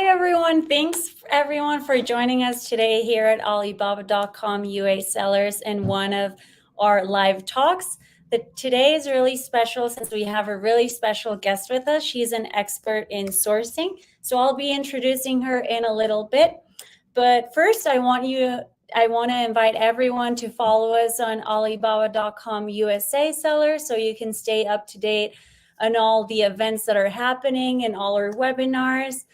everyone. Thanks everyone for joining us today here at Alibaba.com UA Sellers and one of our live talks. Today is really special since we have a really special guest with us. She's an expert in sourcing. So I'll be introducing her in a little bit. But first, I want to invite everyone to follow us on Alibaba.com USA Sellers so you can stay up to date on all the events that are happening and all our webinars.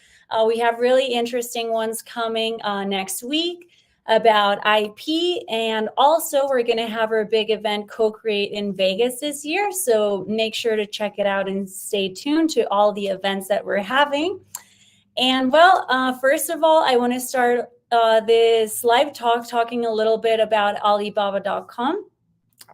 We have really interesting ones coming next week about IP, and also we're going to have our big event Co-Create in Vegas this year. So make sure to check it out and stay tuned to all the events that we're having. And first of all, I want to start this live talk talking a little bit about Alibaba.com.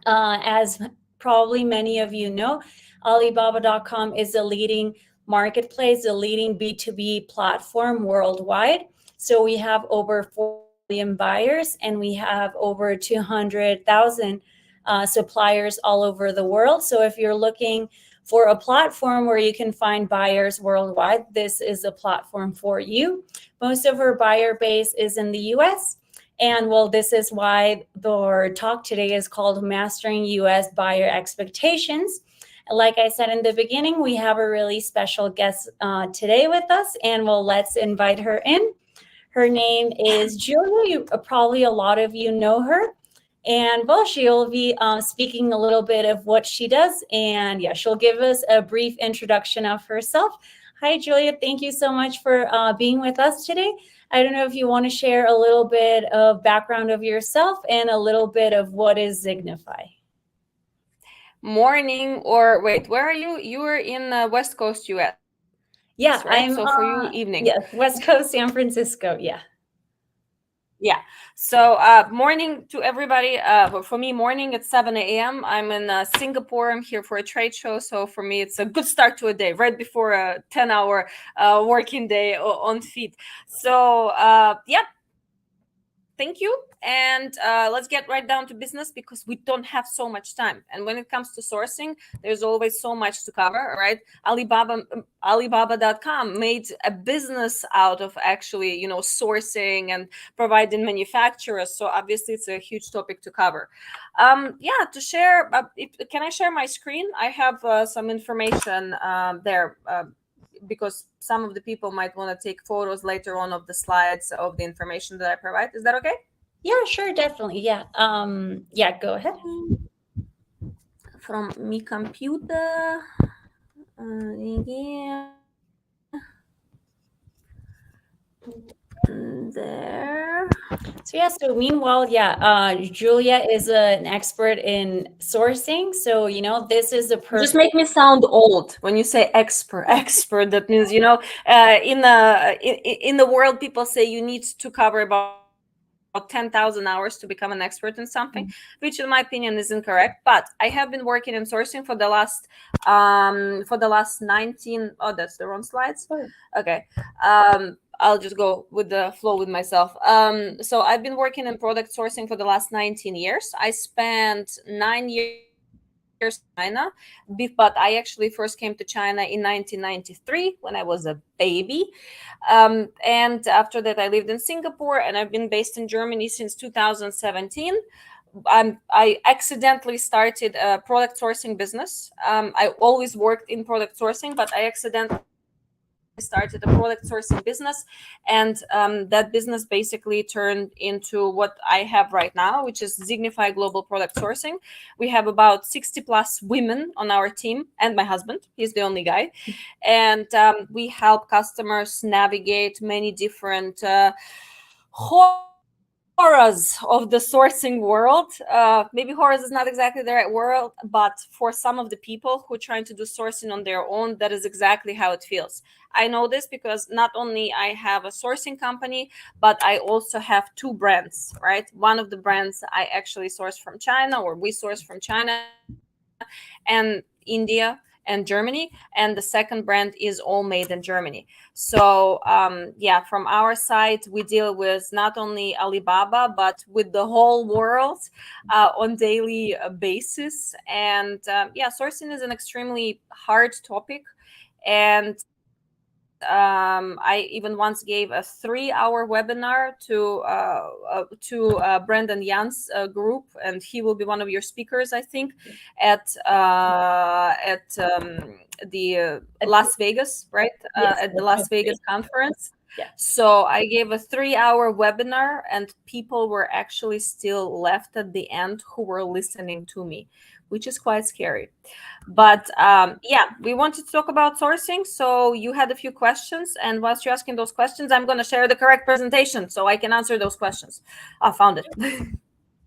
As probably many of you know, Alibaba.com is a leading marketplace, a leading B2B platform worldwide. So we have over 4 million buyers and we have over 200,000 suppliers all over the world. So if you're looking for a platform where you can find buyers worldwide, this is a platform for you. Most of our buyer base is in the US. And this is why our talk today is called Mastering US Buyer Expectations. Like I said in the beginning, we have a really special guest today with us, and let's invite her in. Her name is Julia. Probably a lot of you know her. And she'll be speaking a little bit of what she does. And she'll give us a brief introduction of herself. Hi, Julia. Thank you so much for being with us today. I don't know if you want to share a little bit of background of yourself and a little bit of what is Zignify. Morning, or wait, where are you? You were in West Coast, US. Yeah, right? So for you, evening. Yeah, West Coast, San Francisco. Yeah. Yeah. So morning to everybody. For me, morning at 7 a.m. I'm in Singapore. I'm here for a trade show. So for me, it's a good start to a day, right before a 10-hour working day on feet. So thank you. And let's get right down to business because we don't have so much time. And when it comes to sourcing, there's always so much to cover, right? Alibaba.com made a business out of actually, sourcing and providing manufacturers. So obviously it's a huge topic to cover. To share, can I share my screen? I have some information there. Because some of the people might want to take photos later on of the slides of the information that I provide. Is that okay? Yeah, sure, definitely. Yeah. Go ahead. From me computer. There. So meanwhile, Julia is an expert in sourcing. So, this is a person. Just make me sound old when you say expert. That means, in the world, people say you need to cover about 10,000 hours to become an expert in something, which in my opinion is incorrect. But I have been working in sourcing for the last 19. Oh, that's the wrong slides. Okay. I'll just go with the flow with myself. So I've been working in product sourcing for the last 19 years. I spent 9 years in China, but I actually first came to China in 1993 when I was a baby. And after that, I lived in Singapore, and I've been based in Germany since 2017. I accidentally started a product sourcing business. I always worked in product sourcing, but I accidentally started a product sourcing business, and that business basically turned into what I have right now, which is Zignify Global Product Sourcing. We have about 60 plus women on our team, and my husband, he's the only guy. And we help customers navigate many different horrors of the sourcing world. Maybe horrors is not exactly the right word, but for some of the people who are trying to do sourcing on their own, that is exactly how it feels. I know this because not only I have a sourcing company, but I also have 2 brands, right? One of the brands I actually source from China, or we source from China and India and Germany, and the second brand is all made in Germany. So from our side, we deal with not only Alibaba, but with the whole world on daily basis. And sourcing is an extremely hard topic, and I even once gave a 3-hour webinar to Brandon Jan's group, and he will be one of your speakers, I think, at the Las Vegas, right? Yes, At the that's Las okay. Vegas conference. Yeah. So I gave a 3-hour webinar, and people were actually still left at the end who were listening to me, which is quite scary. But yeah, we wanted to talk about sourcing. So you had a few questions, and whilst you're asking those questions, I'm going to share the correct presentation so I can answer those questions. I found it.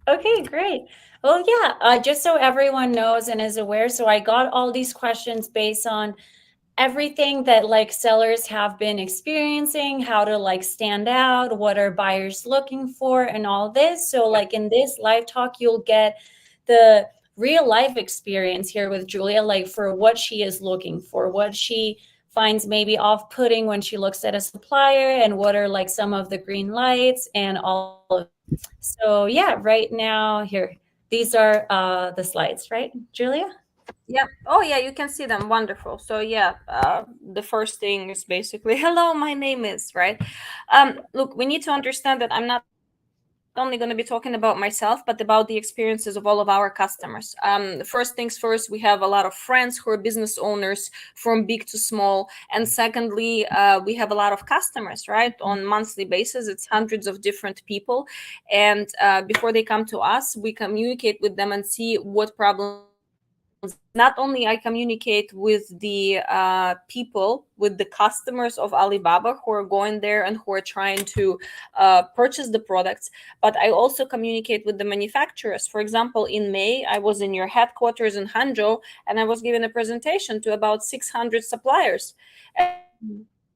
Okay, great. Well, yeah, just so everyone knows and is aware, so I got all these questions based on everything that like sellers have been experiencing, how to like stand out, what are buyers looking for, and all this. So, like in this live talk, you'll get the real life experience here with Julia, like for what she is looking for, what she finds maybe off putting when she looks at a supplier, and what are like some of the green lights and all of it. So, yeah, right now, here, these are the slides, right, Julia? Yeah. Oh, yeah, you can see them. Wonderful. So, yeah, the first thing is basically, hello, my name is, right? Look, we need to understand that I'm not only going to be talking about myself, but about the experiences of all of our customers. First things first, we have a lot of friends who are business owners from big to small. And secondly, we have a lot of customers, right? On monthly basis, it's hundreds of different people. And before they come to us, we communicate with them and see what problems they have. Not only I communicate with the people, with the customers of Alibaba who are going there and who are trying to purchase the products, but I also communicate with the manufacturers. For example, in May, I was in your headquarters in Hangzhou, and I was giving a presentation to about 600 suppliers.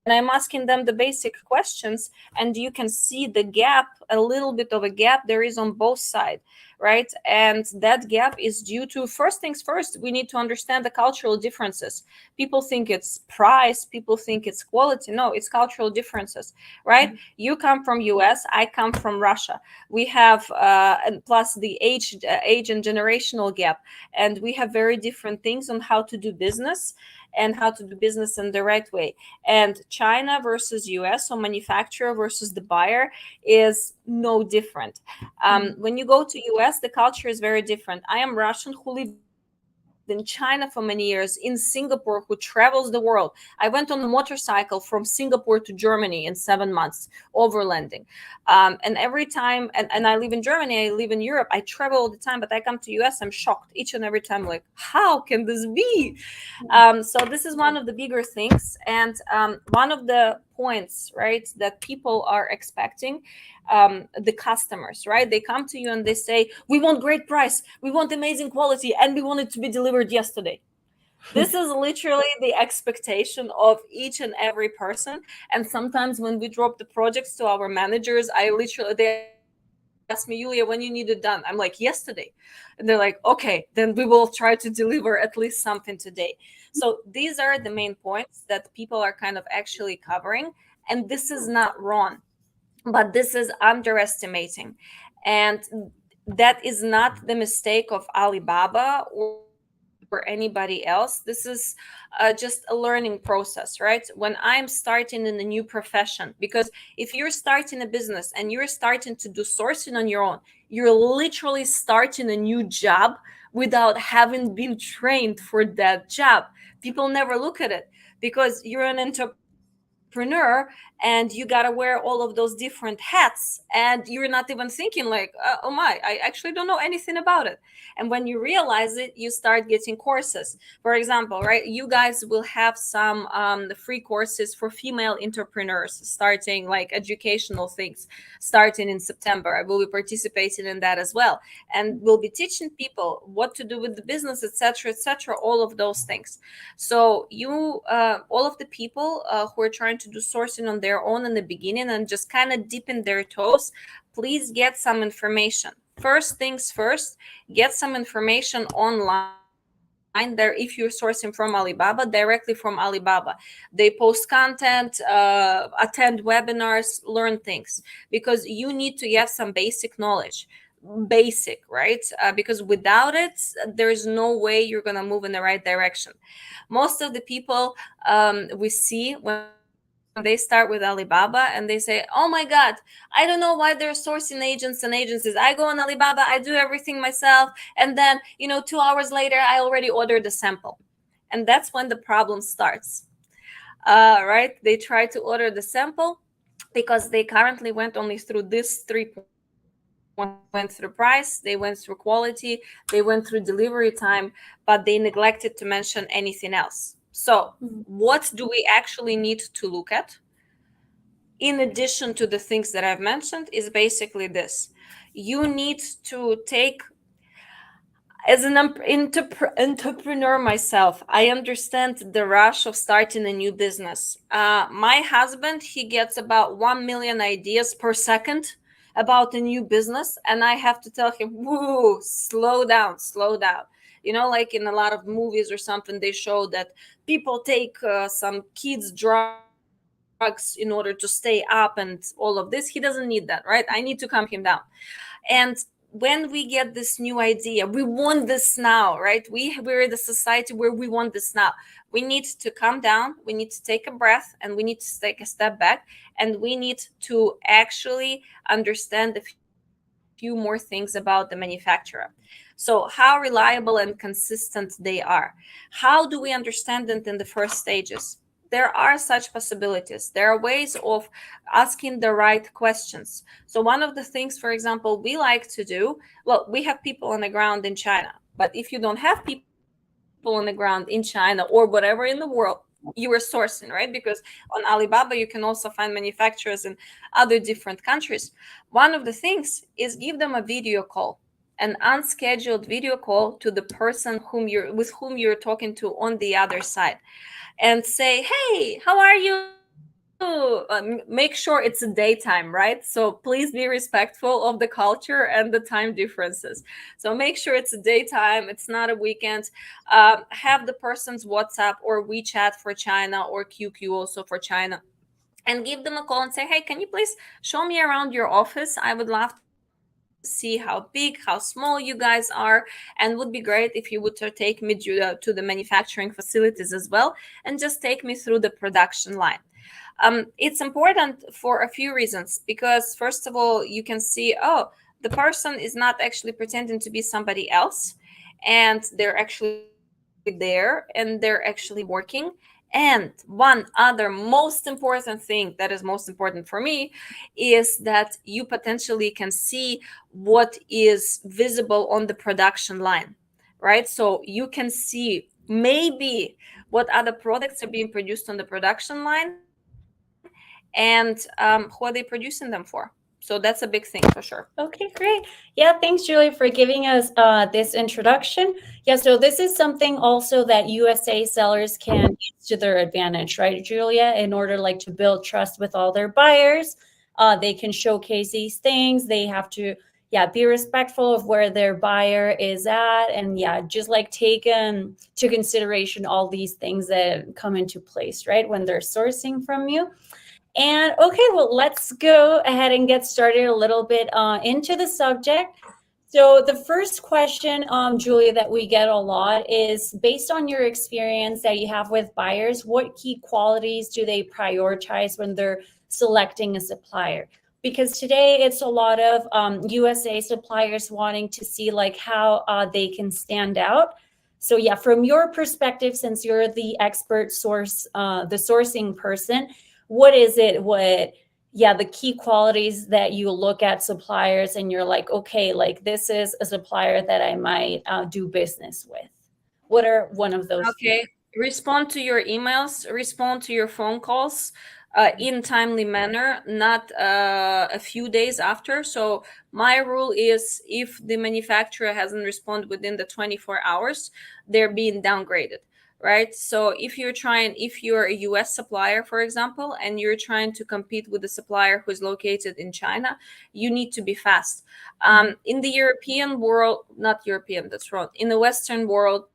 And I'm asking them the basic questions, and you can see the gap, a little bit of a gap there is on both sides, right? And that gap is due to, first things first, we need to understand the cultural differences. People think it's price, people think it's quality. No, it's cultural differences, right? You come from US, I come from Russia. We have and plus the age and generational gap, and we have very different things on how to do business and how to do business in the right way. And China versus US, so manufacturer versus the buyer, is no different. When you go to US, the culture is very different. I am Russian who lived in China for many years, in Singapore, who travels the world. I went on a motorcycle from Singapore to Germany in 7 months, overlanding. And every time, and I live in Germany, I live in Europe, I travel all the time, but I come to US, I'm shocked each and every time, like, how can this be? So this is one of the bigger things, and one of the points, right, that people are expecting, the customers, right? They come to you and they say, we want great price, we want amazing quality, and we want it to be delivered yesterday. This is literally the expectation of each and every person. And sometimes when we drop the projects to our managers, they ask me, Yulia, when you need it done? I'm like, yesterday. And they're like, okay, then we will try to deliver at least something today. So these are the main points that people are kind of actually covering. And this is not wrong, but this is underestimating. And that is not the mistake of Alibaba or anybody else. This is just a learning process, right? When I'm starting in a new profession, because if you're starting a business and you're starting to do sourcing on your own, you're literally starting a new job without having been trained for that job. People never look at it because you're an entrepreneur and you got to wear all of those different hats, and you're not even thinking like, oh my, I actually don't know anything about it. And when you realize it, you start getting courses. For example, right, you guys will have some free courses for female entrepreneurs, starting like educational things, starting in September. I will be participating in that as well, and we'll be teaching people what to do with the business, etc., all of those things. So you, all of the people who are trying to do sourcing on their own in the beginning and just kind of dipping their toes, please get some information. First things first, get some information online there if you're sourcing from Alibaba, directly from Alibaba. They post content, attend webinars, learn things, because you need to have some basic knowledge. Basic, right? Because without it, there's no way you're going to move in the right direction. Most of the people we see when we do they start with Alibaba and they say, oh my God, I don't know why they're sourcing agents and agencies. I go on Alibaba, I do everything myself. And then, 2 hours later, I already ordered the sample. And that's when the problem starts. Right? They try to order the sample because they currently went only through these 3 points. They went through price, they went through quality, they went through delivery time, but they neglected to mention anything else. So, what do we actually need to look at? In addition to the things that I've mentioned, is basically this. You need to take, as an entrepreneur myself, I understand the rush of starting a new business. My husband, he gets about 1 million ideas per second about a new business, and I have to tell him, whoa, slow down, slow down. Like in a lot of movies or something, they show that people take some kids drugs in order to stay up and all of this. He doesn't need that, right? I need to calm him down. And when we get this new idea, we want this now, right? We're the society where we want this now. We need to calm down, we need to take a breath, and we need to take a step back, and we need to actually understand a few more things about the manufacturer. So how reliable and consistent they are. How do we understand it in the first stages? There are such possibilities. There are ways of asking the right questions. So one of the things, for example, we like to do, well, we have people on the ground in China, but if you don't have people on the ground in China or whatever in the world, you are sourcing, right? Because on Alibaba you can also find manufacturers in other different countries. One of the things is give them a video call, an unscheduled video call to the person with whom you're talking to on the other side, and say, hey, how are you? Make sure it's daytime, right? So please be respectful of the culture and the time differences. So make sure it's daytime, it's not a weekend. Have the person's WhatsApp or WeChat for China, or QQ also for China, and give them a call and say, hey, can you please show me around your office? I would love to see how big, how small you guys are, and would be great if you would take me to the manufacturing facilities as well, and just take me through the production line. It's important for a few reasons, because first of all, you can see, oh, the person is not actually pretending to be somebody else, and they're actually there and they're actually working. And one other most important thing, that is most important for me, is that you potentially can see what is visible on the production line, right? So you can see maybe what other products are being produced on the production line, and who are they producing them for. So that's a big thing for sure. Okay, great. Yeah, thanks, Julia, for giving us this introduction. Yeah, so this is something also that USA sellers can use to their advantage, right, Julia? In order like to build trust with all their buyers, they can showcase these things. They have to, yeah, be respectful of where their buyer is at, and yeah, just like take to consideration all these things that come into place, right, when they're sourcing from you. And okay, well, let's go ahead and get started a little bit into the subject. So the first question, Julia, that we get a lot is based on your experience that you have with buyers, what key qualities do they prioritize when they're selecting a supplier? Because today it's a lot of USA suppliers wanting to see like how they can stand out. So yeah, from your perspective, since you're the expert source, the sourcing person, what is it, yeah, the key qualities that you look at suppliers and you're like, okay, like this is a supplier that I might do business with? What are one of those few? Okay. Respond to your emails, respond to your phone calls in timely manner, not a few days after. So my rule is, if the manufacturer hasn't responded within the 24 hours, they're being downgraded. Right. So if you're a US supplier, for example, and you're trying to compete with a supplier who's located in China, you need to be fast. In the European world, not European, that's wrong. In the Western world,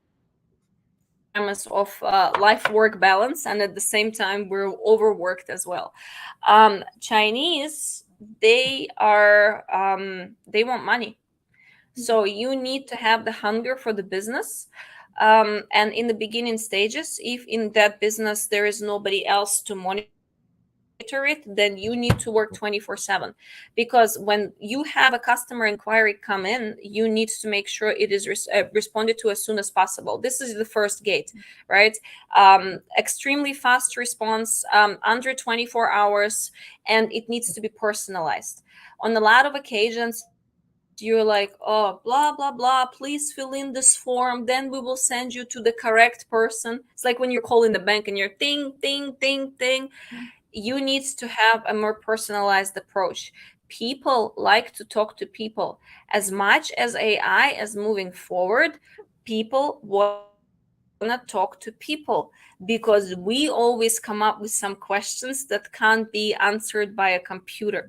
we have this premise of life-work balance, and at the same time, we're overworked as well. Chinese, they want money, so you need to have the hunger for the business. And in the beginning stages, if in that business there is nobody else to monitor you, it, then you need to work 24/7, because when you have a customer inquiry come in, you need to make sure it is responded to as soon as possible. This is the first gate, right? Extremely fast response, under 24 hours, and it needs to be personalized. On a lot of occasions, you're like, oh, blah blah blah, please fill in this form, then we will send you to the correct person. It's like when you're calling the bank and you're ting ting ting ting. You need to have a more personalized approach. People like to talk to people. As much as AI is moving forward, people want to talk to people, because we always come up with some questions that can't be answered by a computer.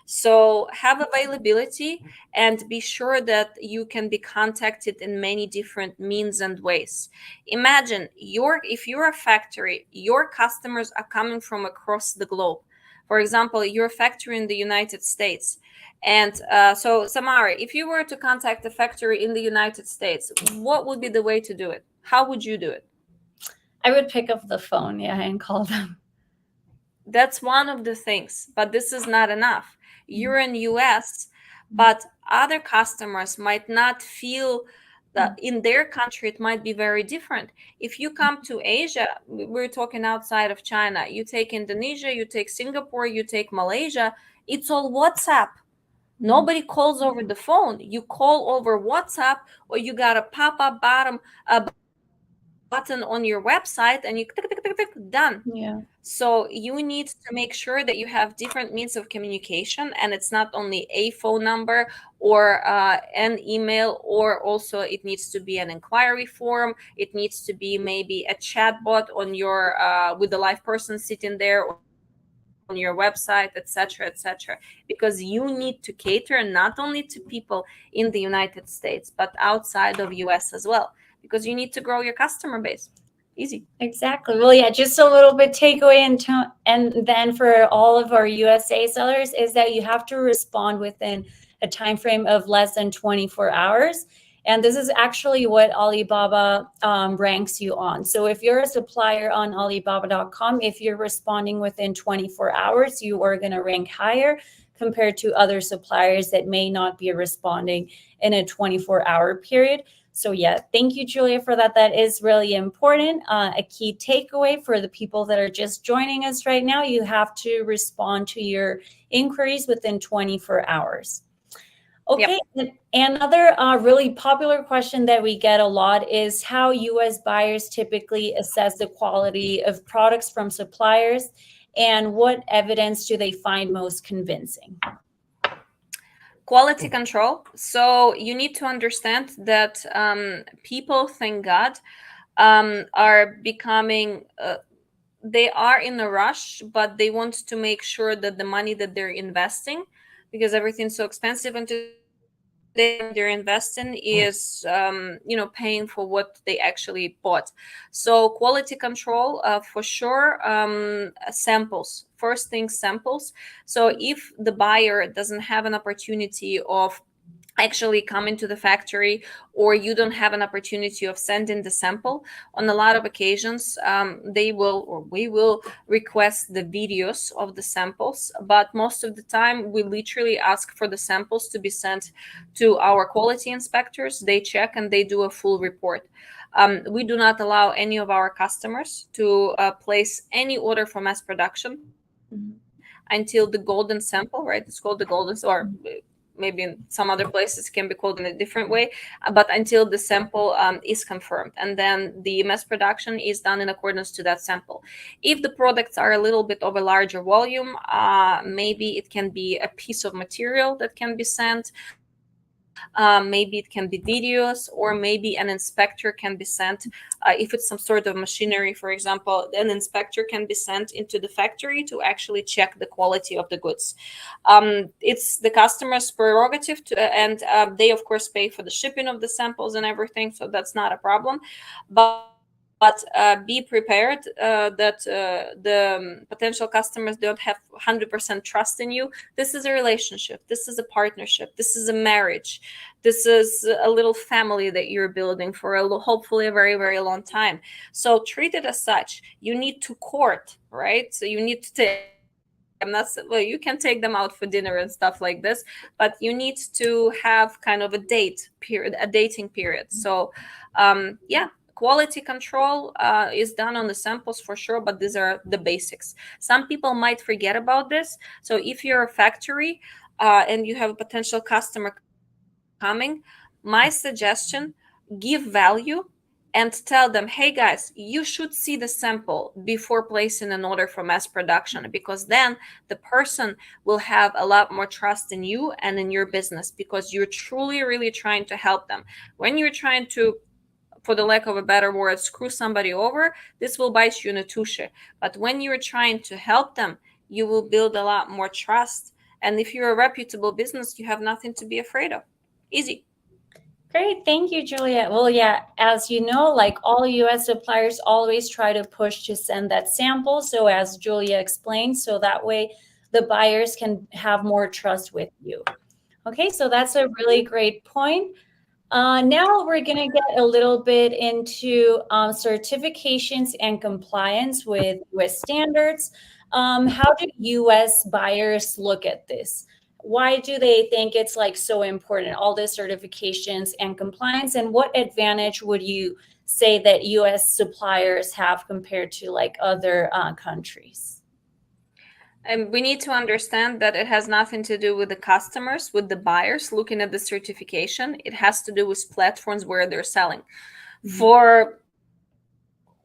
So have availability and be sure that you can be contacted in many different means and ways. Imagine if you're a factory, your customers are coming from across the globe. For example, you're a factory in the United States. And so, Samara, if you were to contact a factory in the United States, what would be the way to do it? How would you do it? I would pick up the phone, yeah, and call them. That's one of the things, but this is not enough. You're in US, but other customers might not feel that in their country it might be very different. If you come to Asia, we're talking outside of China, you take Indonesia, you take Singapore, you take Malaysia, it's all WhatsApp. Nobody calls over the phone. You call over WhatsApp, or you got a pop-up button on your website, and you tick, tick, tick, tick, tick, done. Yeah. So you need to make sure that you have different means of communication, and it's not only a phone number or an email, or also it needs to be an inquiry form. It needs to be maybe a chatbot on your with a live person sitting there on your website, etc., etc. Because you need to cater not only to people in the United States, but outside of US as well, because you need to grow your customer base. Easy. Exactly. Well, yeah, just a little bit takeaway, and then for all of our USA sellers is that you have to respond within a time frame of less than 24 hours. And this is actually what Alibaba ranks you on. So if you're a supplier on Alibaba.com, if you're responding within 24 hours, you are going to rank higher compared to other suppliers that may not be responding in a 24-hour period. So yeah, thank you, Julia, for that. That is really important. A key takeaway for the people that are just joining us right now, you have to respond to your inquiries within 24 hours. Okay, yep. Another really popular question that we get a lot is how U.S. buyers typically assess the quality of products from suppliers, and what evidence do they find most convincing? Quality control. So you need to understand that people, thank God, are becoming they are in a rush, but they want to make sure that the money that they're investing, because everything's so expensive and today they're investing is paying for what they actually bought. So quality control, for sure. Samples, first thing, samples. So if the buyer doesn't have an opportunity of actually coming to the factory, or you don't have an opportunity of sending the sample, on a lot of occasions they will, or we will, request the videos of the samples. But most of the time we literally ask for the samples to be sent to our quality inspectors. They check and they do a full report. We do not allow any of our customers to place any order for mass production until the golden sample, right? It's called the golden, or maybe in some other places can be called in a different way, but until the sample is confirmed, and then the mass production is done in accordance to that sample. If the products are a little bit of a larger volume, maybe it can be a piece of material that can be sent. Maybe it can be videos, or maybe an inspector can be sent. If it's some sort of machinery, for example, an inspector can be sent into the factory to actually check the quality of the goods. It's the customer's prerogative to, and they of course pay for the shipping of the samples and everything, so that's not a problem. But be prepared that the potential customers don't have 100% trust in you. This is a relationship. This is a partnership. This is a marriage. This is a little family that you're building for hopefully a very, very long time. So treat it as such. You need to court, right? So you need to take I'm not, well, you can take them out for dinner and stuff like this, but you need to have kind of a date period, a dating period. So yeah, quality control is done on the samples for sure, but these are the basics. Some people might forget about this. So if you're a factory and you have a potential customer coming, my suggestion, give value and tell them, hey guys, you should see the sample before placing an order for mass production, because then the person will have a lot more trust in you and in your business, because you're truly really trying to help them. When you're trying to, for the lack of a better word, screw somebody over, this will bite you in a tushy. But when you're trying to help them, you will build a lot more trust. And if you're a reputable business, you have nothing to be afraid of. Easy. Great, thank you, Julia. Well, yeah, as you know, like all US suppliers always try to push to send that sample. So as Julia explained, so that way the buyers can have more trust with you. Okay, so that's a really great point. Now we're going to get a little bit into certifications and compliance with US standards. How do US buyers look at this? Why do they think it's like so important, all the certifications and compliance? And what advantage would you say that US suppliers have compared to like other countries? And we need to understand that it has nothing to do with the customers, with the buyers looking at the certification. It has to do with platforms where they're selling. For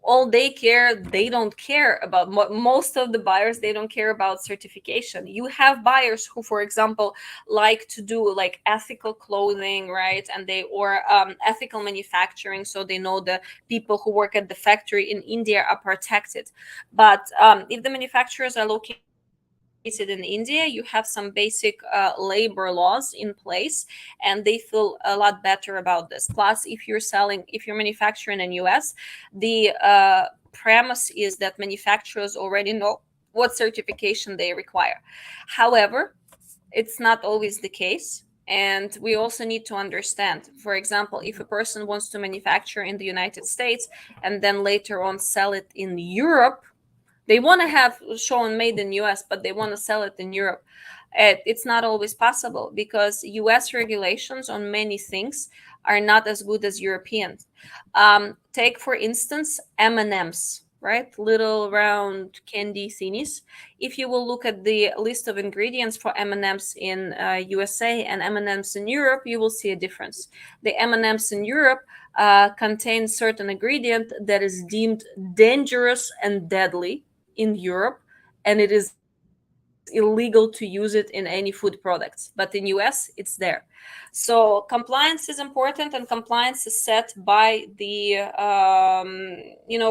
all they care, they don't care about, most of the buyers, they don't care about certification. You have buyers who, for example, like to do like ethical clothing, right? And they, or ethical manufacturing, so they know the people who work at the factory in India are protected. But if the manufacturers are located in India, you have some basic labor laws in place, and they feel a lot better about this. Plus, if you're manufacturing in US, the premise is that manufacturers already know what certification they require. However, it's not always the case. And we also need to understand, for example, if a person wants to manufacture in the United States and then later on sell it in Europe, they want to have shown made in US, but they want to sell it in Europe. It's not always possible, because US regulations on many things are not as good as Europeans. Take for instance M&Ms, right? Little round candy thingies. If you will look at the list of ingredients for M&Ms in USA and M&Ms in Europe, you will see a difference. The M&Ms in Europe contain certain ingredient that is deemed dangerous and deadly in Europe, and it is illegal to use it in any food products. But in US, it's there. So compliance is important, and compliance is set by the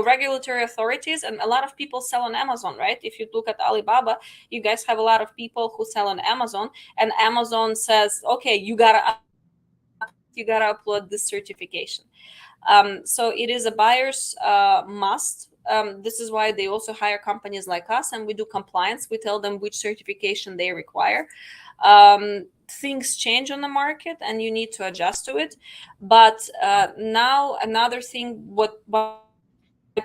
regulatory authorities. And a lot of people sell on Amazon, right? If you look at Alibaba, you guys have a lot of people who sell on Amazon, and Amazon says, okay, you gotta upload this certification. So it is a buyer's must. This is why they also hire companies like us, and we do compliance. We tell them which certification they require. Things change on the market, and you need to adjust to it. But now another thing, why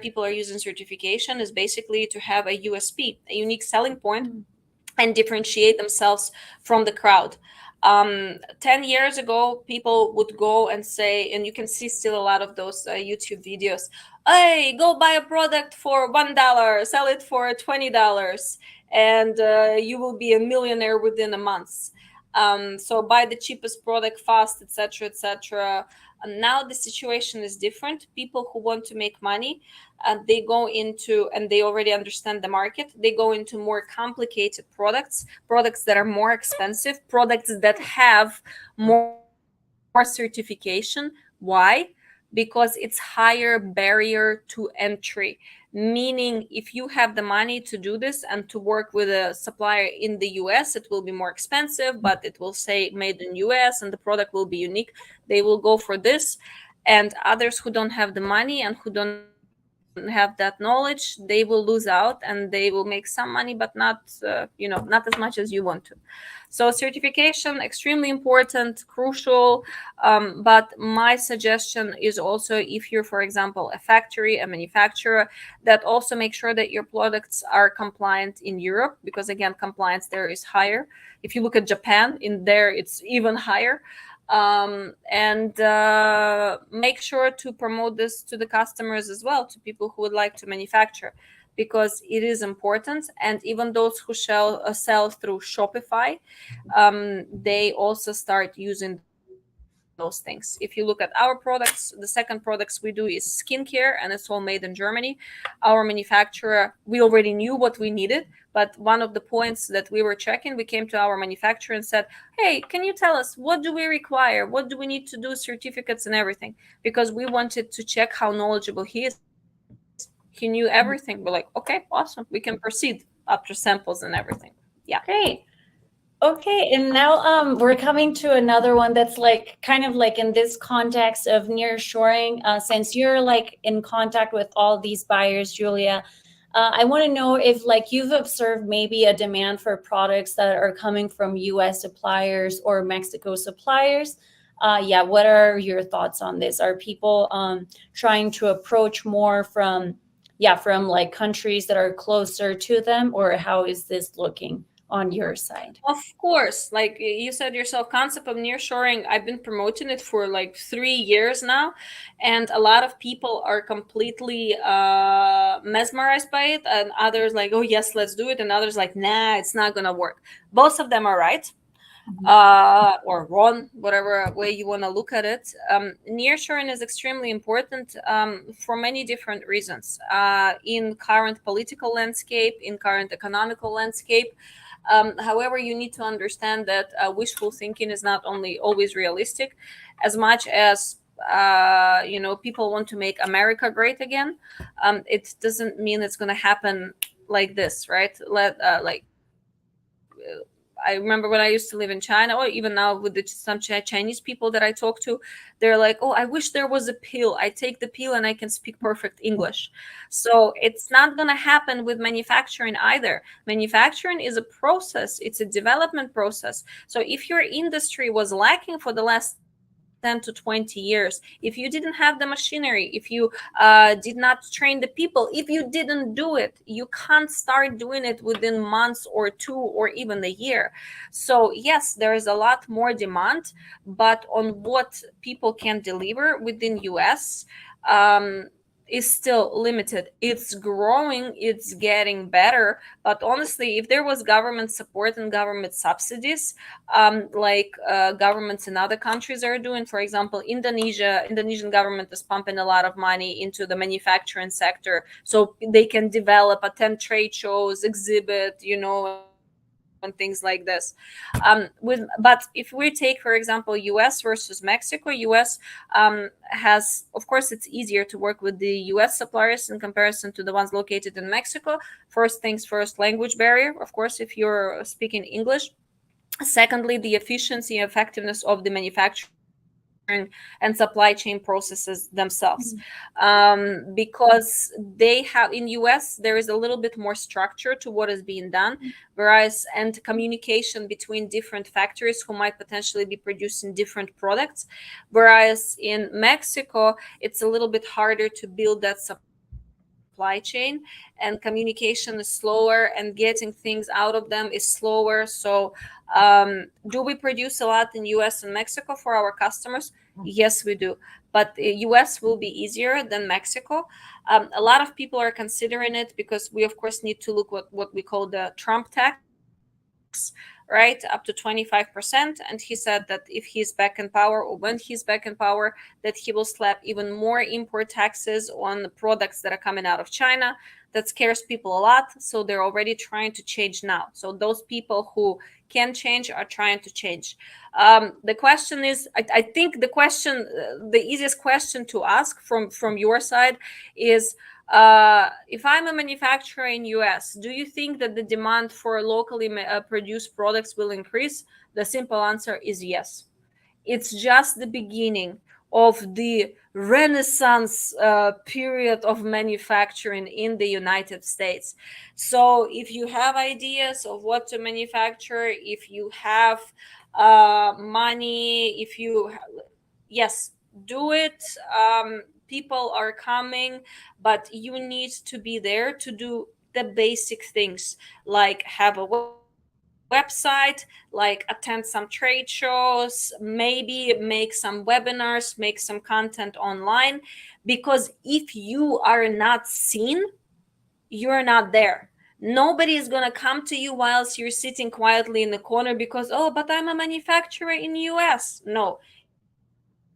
people are using certification, is basically to have a USP, a unique selling point, and differentiate themselves from the crowd. 10 years ago, people would go and say, and you can see still a lot of those YouTube videos, hey, go buy a product for $1, sell it for $20, and you will be a millionaire within a month. So buy the cheapest product fast, etc., etc. And now the situation is different. People who want to make money, they go into, and they already understand the market, they go into more complicated products that are more expensive, products that have more certification. Why? Because it's higher barrier to entry. Meaning, if you have the money to do this and to work with a supplier in the US, it will be more expensive, but it will say made in US and the product will be unique. They will go for this. And others who don't have the money and who don't have the have that knowledge, they will lose out and they will make some money, but not not as much as you want to. So certification extremely important, crucial. But my suggestion is also, if you're, for example, a factory, a manufacturer, that also make sure that your products are compliant in Europe, because again, compliance there is higher. If you look at Japan, in there it's even higher. And make sure to promote this to the customers as well, to people who would like to manufacture, because it is important. And even those who shall sell through Shopify, they also start using those things. If you look at our products, the second products we do is skincare, and it's all made in Germany. Our manufacturer, we already knew what we needed, but one of the points that we were checking, we came to our manufacturer and said, hey, can you tell us what do we require, what do we need to do, certificates and everything, because we wanted to check how knowledgeable he is. He knew everything. We're like, okay, awesome, we can proceed after samples and everything. Yeah. Great. Okay, and now we're coming to another one that's like kind of like in this context of nearshoring. Since you're like in contact with all these buyers, Julia, I want to know if like you've observed maybe a demand for products that are coming from U.S. suppliers or Mexico suppliers. Yeah, what are your thoughts on this? Are people trying to approach more from, yeah, from like countries that are closer to them, or how is this looking on your side? Of course, like you said yourself, concept of nearshoring, I've been promoting it for like 3 years now, and a lot of people are completely mesmerized by it, and others like, oh yes, let's do it, and others like, nah, it's not gonna work. Both of them are right, or wrong, whatever way you want to look at it. Nearshoring is extremely important for many different reasons. In current political landscape, in current economical landscape. However, you need to understand that wishful thinking is not only always realistic, as much as people want to make America great again. It doesn't mean it's going to happen like this, right? I remember when I used to live in China, or even now with some Chinese people that I talk to, they're like, "Oh, I wish there was a pill. I take the pill and I can speak perfect English." So it's not gonna happen with manufacturing either. Manufacturing is a process. It's a development process. So if your industry was lacking for the last 10 to 20 years, if you didn't have the machinery, if you did not train the people, if you didn't do it, you can't start doing it within months or two or even a year. So yes, there is a lot more demand, but on what people can deliver within US, is still limited. It's growing, it's getting better, but honestly, if there was government support and government subsidies, like governments in other countries are doing, for example, Indonesian government is pumping a lot of money into the manufacturing sector, so they can develop, attend trade shows, exhibit, and things like this. But if we take, for example, US versus Mexico, US has, of course, it's easier to work with the US suppliers in comparison to the ones located in Mexico. First things first, language barrier, of course, if you're speaking English. Secondly, the efficiency and effectiveness of the manufacturing and supply chain processes themselves. Because they have, in US, there is a little bit more structure to what is being done, whereas, and communication between different factories who might potentially be producing different products. Whereas in Mexico, it's a little bit harder to build that supply chain, and communication is slower, and getting things out of them is slower. So do we produce a lot in US and Mexico for our customers? Yes, we do. But US will be easier than Mexico. A lot of people are considering it because we, of course, need to look what we call the Trump tax, right, up to 25%. And he said that if he's back in power, or when he's back in power, that he will slap even more import taxes on the products that are coming out of China. That scares people a lot. So they're already trying to change now. So those people who can change are trying to change. The question is, I think the question, the easiest question to ask from your side is, if I'm a manufacturer in US, do you think that the demand for locally produced products will increase? The simple answer is yes. It's just the beginning. of the renaissance period of manufacturing in the United States. So if you have ideas of what to manufacture, if you have money, if you yes, do it. People are coming, but you need to be there to do the basic things, like have a website, like attend some trade shows, maybe make some webinars, make some content online. Because if you are not seen, you're not there. Nobody is going to come to you whilst you're sitting quietly in the corner because, oh, but I'm a manufacturer in US. No,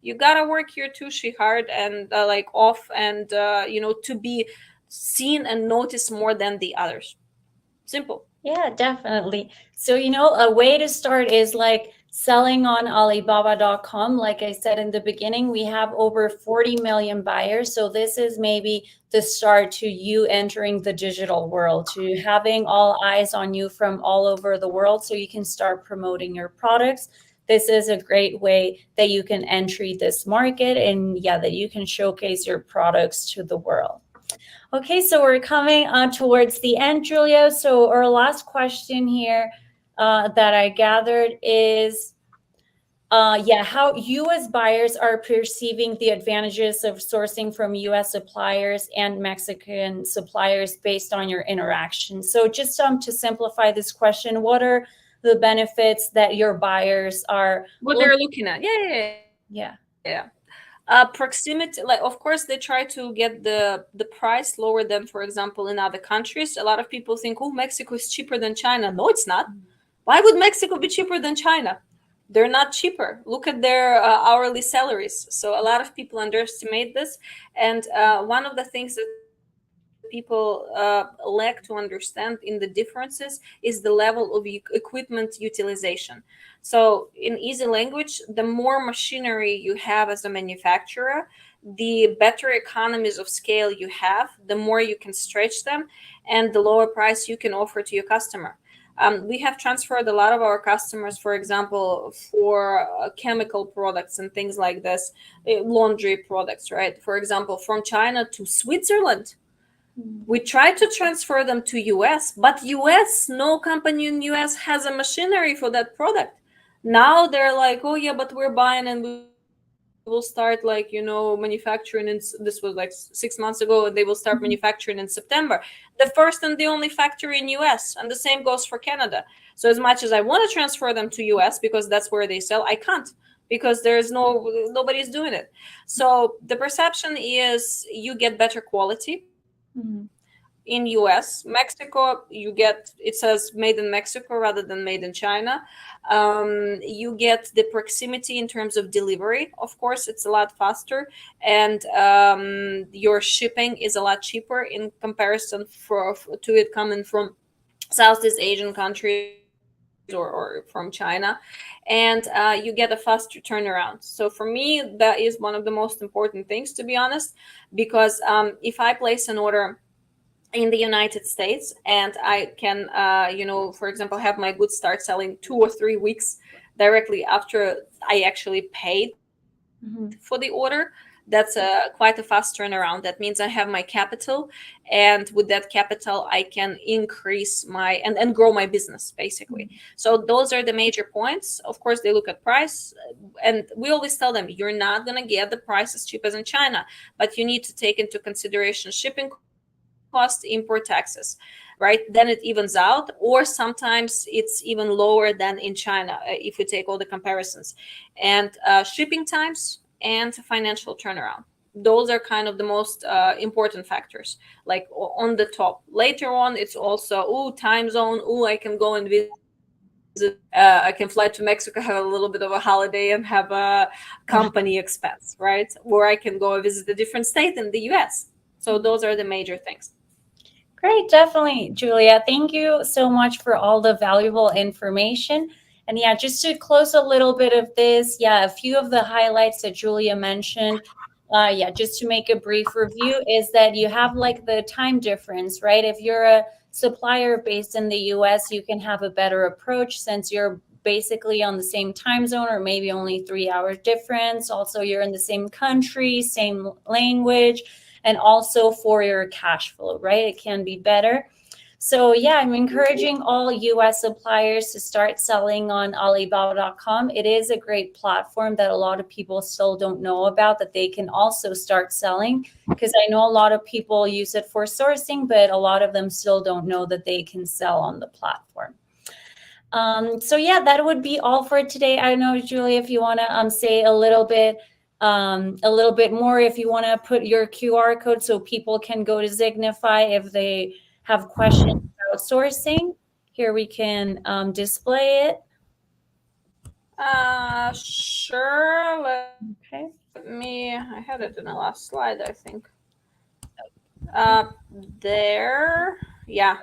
you got to work your tushy hard and like off and, to be seen and noticed more than the others. Simple. Yeah, definitely. So, a way to start is like selling on Alibaba.com. Like I said in the beginning, we have over 40 million buyers. So, this is maybe the start to you entering the digital world, to having all eyes on you from all over the world so you can start promoting your products. This is a great way that you can enter this market, and yeah, that you can showcase your products to the world. Okay, so we're coming towards the end, Julia. So our last question here that I gathered is, how U.S. buyers are perceiving the advantages of sourcing from U.S. suppliers and Mexican suppliers based on your interaction. So just to simplify this question, what are the benefits that your buyers are What they're looking at. Yeah. Yeah. Proximity, like of course they try to get the price lower than, for example, in other countries. A lot of people think, oh, Mexico is cheaper than China. No, it's not. Why would Mexico be cheaper than China? They're not cheaper. Look at their hourly salaries. So a lot of people underestimate this. And one of the things that people lack to understand in the differences is the level of equipment utilization. So in easy language, the more machinery you have as a manufacturer, the better economies of scale you have, the more you can stretch them, and the lower price you can offer to your customer. We have transferred a lot of our customers, for example, for chemical products and things like this, laundry products, right? For example, from China to Switzerland. We try to transfer them to US, but US, no company in US has a machinery for that product. Now they're like, oh yeah, but we're buying and we will start like, manufacturing in, this was like 6 months ago, and they will start manufacturing in September. The first and the only factory in US, and the same goes for Canada. So as much as I want to transfer them to US because that's where they sell, I can't, because there's nobody's doing it. So the perception is you get better quality in US. Mexico, you get, it says made in Mexico rather than made in China. You get the proximity in terms of delivery. Of course, it's a lot faster, and your shipping is a lot cheaper in comparison to it coming from Southeast Asian countries or from China. And you get a faster turnaround. So for me, that is one of the most important things, to be honest, because if I place an order in the United States, and I can, for example, have my goods start selling 2 or 3 weeks directly after I actually paid for the order. That's quite a fast turnaround. That means I have my capital, and with that capital, I can increase my and grow my business basically. So those are the major points. Of course, they look at price, and we always tell them you're not gonna get the price as cheap as in China, but you need to take into consideration shipping cost, import taxes, right? Then it evens out, or sometimes it's even lower than in China if you take all the comparisons. And shipping times and financial turnaround. Those are kind of the most important factors, like on the top. Later on, it's also, time zone. I can go and visit. I can fly to Mexico, have a little bit of a holiday, and have a company expense, right? Or I can go and visit a different state in the US. So those are the major things. Great, definitely, Julia. Thank you so much for all the valuable information. And yeah, just to close a little bit of this, a few of the highlights that Julia mentioned. Just to make a brief review, is that you have like the time difference, right? If you're a supplier based in the US, you can have a better approach since you're basically on the same time zone or maybe only 3 hours difference. Also, you're in the same country, same language, and also for your cash flow, right? It can be better. So yeah, I'm encouraging all US suppliers to start selling on Alibaba.com. It is a great platform that a lot of people still don't know about, that they can also start selling, because I know a lot of people use it for sourcing, but a lot of them still don't know that they can sell on the platform. So yeah, that would be all for today. I don't know, Julia, if you want to say a little bit more, if you want to put your QR code so people can go to Zignify if they have questions about sourcing. Here we can display it. Sure. Okay. I had it in the last slide, I think. There. Yeah.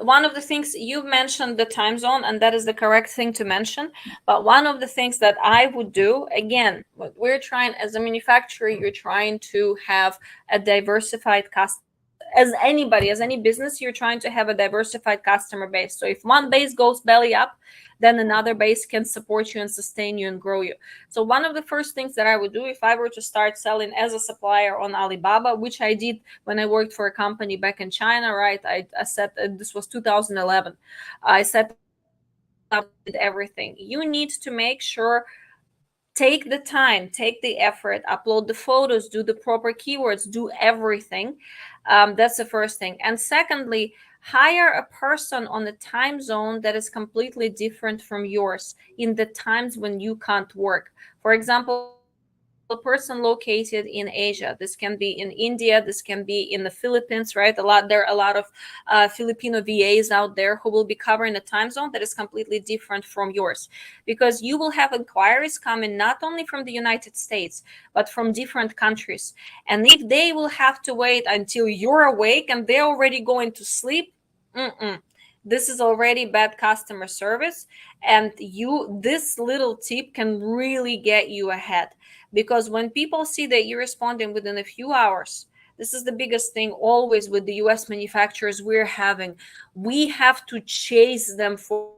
One of the things you mentioned, the time zone, and that is the correct thing to mention. But one of the things that I would do, again, what we're trying as a manufacturer, you're trying to have a diversified as anybody, as any business, you're trying to have a diversified customer base. So if one base goes belly up, then another base can support you and sustain you and grow you. So one of the first things that I would do if I were to start selling as a supplier on Alibaba, which I did when I worked for a company back in China, right? I said this was 2011. I set up everything. You need to make sure, take the time, take the effort, upload the photos, do the proper keywords, do everything. That's the first thing. And secondly, hire a person on a time zone that is completely different from yours in the times when you can't work. For example, a person located in Asia. This can be in India. This can be in the Philippines, right? There are a lot of Filipino VAs out there who will be covering a time zone that is completely different from yours, because you will have inquiries coming not only from the United States, but from different countries. And if they will have to wait until you're awake and they're already going to sleep, this is already bad customer service. And this little tip can really get you ahead, because when people see that you're responding within a few hours, this is the biggest thing always with the US manufacturers we have to chase them for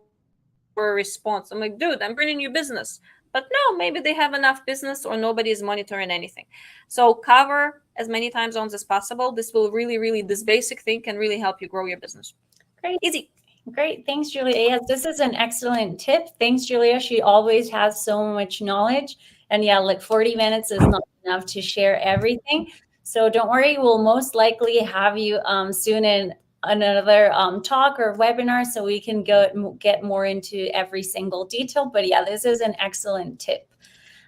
a response. I'm like, dude, I'm bringing you business. But no, maybe they have enough business or nobody is monitoring anything. So cover as many time zones as possible. This will really, this basic thing can really help you grow your business. Great. Easy. Great. Thanks, Julia. Yes, this is an excellent tip. Thanks, Julia. She always has so much knowledge. And yeah, like 40 minutes is not enough to share everything. So don't worry, we'll most likely have you soon in another talk or webinar so we can get more into every single detail. But yeah, this is an excellent tip.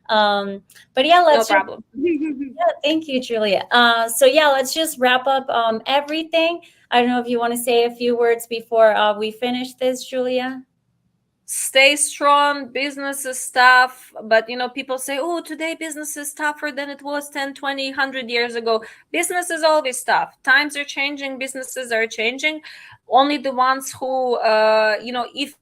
But yeah, let's no problem. yeah, thank you, Julia. So yeah, let's just wrap up everything. I don't know if you want to say a few words before we finish this, Julia. Stay strong. Business is tough, but people say, oh, today business is tougher than it was 10, 20, 100 years ago. Business is always tough. Times are changing, businesses are changing. Only the ones who if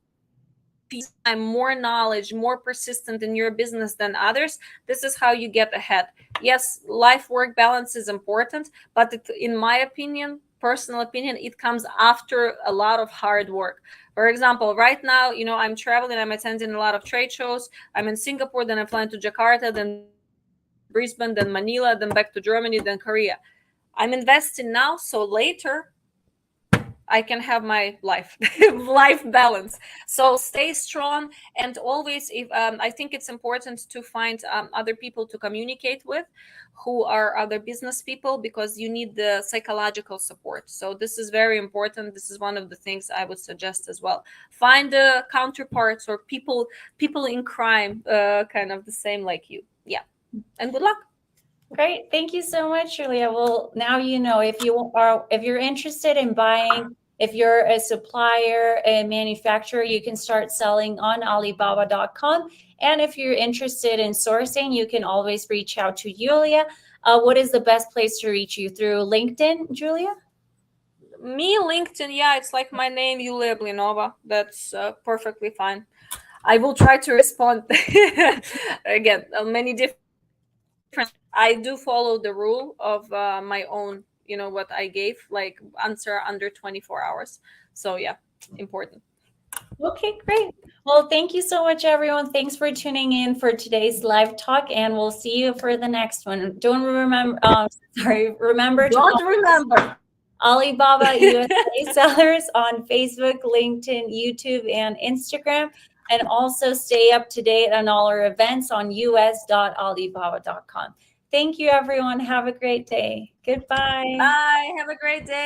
I'm more knowledge, more persistent in your business than others, this is how you get ahead. Yes, life work balance is important, but in my opinion, personal opinion, it comes after a lot of hard work. For example, right now, I'm traveling, I'm attending a lot of trade shows. I'm in Singapore, then I'm flying to Jakarta, then Brisbane, then Manila, then back to Germany, then Korea. I'm investing now, so later I can have my life balance. So stay strong, and always, if I think it's important to find other people to communicate with, who are other business people, because you need the psychological support. So this is very important. This is one of the things I would suggest as well. Find the counterparts or people in crime, kind of the same like you. Yeah, and good luck. Great. Thank you so much, Julia. Well, now you know, if you're interested in buying, if you're a supplier, a manufacturer, you can start selling on Alibaba.com. And if you're interested in sourcing, you can always reach out to Julia. What is the best place to reach you? Through LinkedIn, Julia? Me, LinkedIn, yeah, it's like my name, Yulia Blinova. That's perfectly fine. I will try to respond. Again, many different. I do follow the rule of my own, what I gave, like answer under 24 hours. So yeah, important. Okay, great. Well, thank you so much, everyone. Thanks for tuning in for today's live talk, and we'll see you for the next one. Don't remember, remember to Don't follow remember. Alibaba USA Sellers on Facebook, LinkedIn, YouTube, and Instagram. And also stay up to date on all our events on us.alibaba.com. Thank you, everyone. Have a great day. Goodbye. Bye. Have a great day.